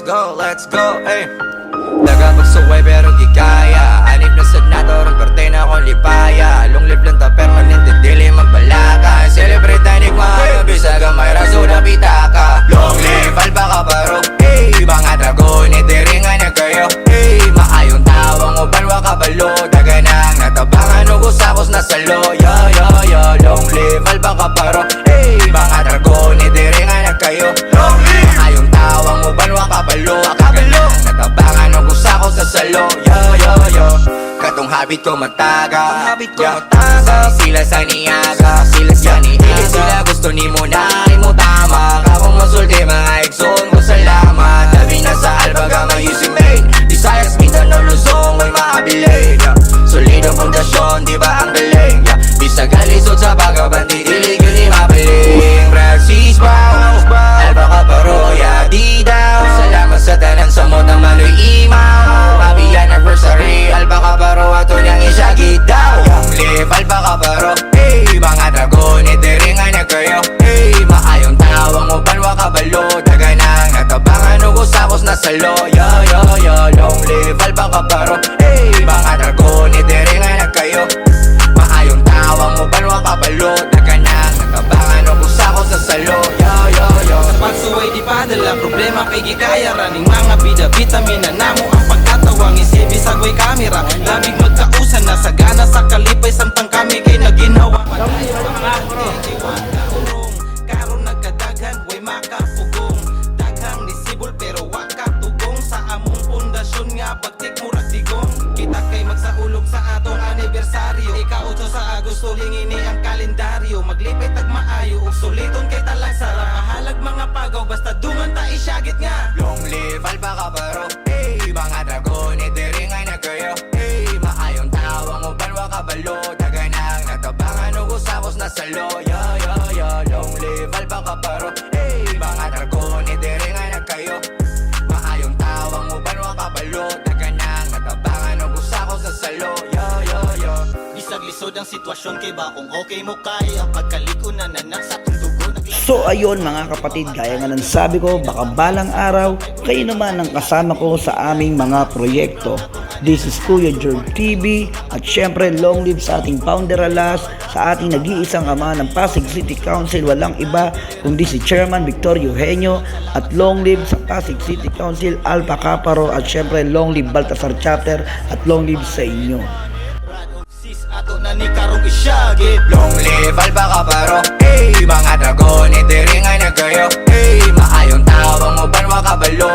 let's go, ey. Daga magsuway pero gikaya. Anip na sagnato, ron parte na akong lipaya. Long live lang ta permanente, dili magbalaka. Celebrate tanig mga bisag ang may raso na pitaka. Long live alba ka paro, ey. Mga dragon, itiringan na kayo, ey. Maayong tawang uban wa kabalo. Daga nang natabangan ugos-akos na salo. Yo, yo, yo, long live alba ka paro, ey. Mga dragon, itiringan na kayo. Long live! Maayong tawang uban wa kabalo. Natabangan ugos-akos na salo. Yo, yo, yo. Katong habit ko mataga, sila sa niyaga, sila sa niyaga. Sila gusto ni mo na mo tama. Kapag masulti mga exon ko salamat. Labi na sa albaga may using made. Desires Mindanao Luzon may maabili. Solidong pundasyon, di ba ang galing? Bisag alisod sa pagkabanti, dilig yun imapiling. Praxis bow, alba ka paroya, di daw. Salamat sa tanan sa motang maloy imaw. Happy anniversary, alba ka paro, ato niyang isagid daw. Long live, alba ka paro, hey. Mga dragon, itiringan na kayo, hey. Maayong tawang uban wa kabalo. Daga nang natabangan ugos-akos na salo. Yo, yo, yo, long live, alba ka paro, hey. Mga dragon, itiringan na kayo. Maayong tawang uban wa kabalo. Daga nang natabangan ugos-akos na salo. Yo, yo, yo. Sa pagsuway di padala, problema kay gikaya. Raning mga bida, vitamina namo ang pagkatawang isibi sa way kamera. Labig magkausan na sagana sa kalipay. Samtang kami kay naginawa karon nagkadaghan, way makapugong. Daghang nisibol pero wakatugong. Sa among pundasyon nga bagtik murag digong. Kita kay magsaulog sa atong anibersaryo. Ika-8 sa Agosto hingini ang kalendaryo. Maglipay tag maayo ug suliton kay talang sara. Mahalag mga pagaw basta dungan ta isyagit nga. Long live alba ka paro, hey. Mga dragon, itiringan na kayo, hey. Maayong tawang uban wa kabalo. Daga nang natabangan ugos-akos na salo. Yo, yo, yo, long live alba ka paro, hey. Mga dragon, itiringan na kayo. Maayong tawang uban wa kabalo. Daga nang natabangan ugos-akos na salo. Yo, yo, yo. Bisag lisod ang sitwasyon kay ba kung okay mo kaya. Pagkaliko na nanak sa dugo. So ayun mga kapatid, gaya nga ng sabi ko, baka balang araw kayo naman ang kasama ko sa aming mga proyekto. This is Kuya Jorg TV at syempre long live sa ating founder alas, sa ating nag-iisang ama ng Pasig City Council, walang iba kundi si Chairman Victor Eugenio, at long live sa Pasig City Council Alpha Caparo, at syempre long live Baltasar Chapter, at long live sa inyo. Ato na ni karong isyagit. Long live alba ka paro, hey. Mga dragon, itiringan na kayo, hey. Maayong tawang uban wa kabalo.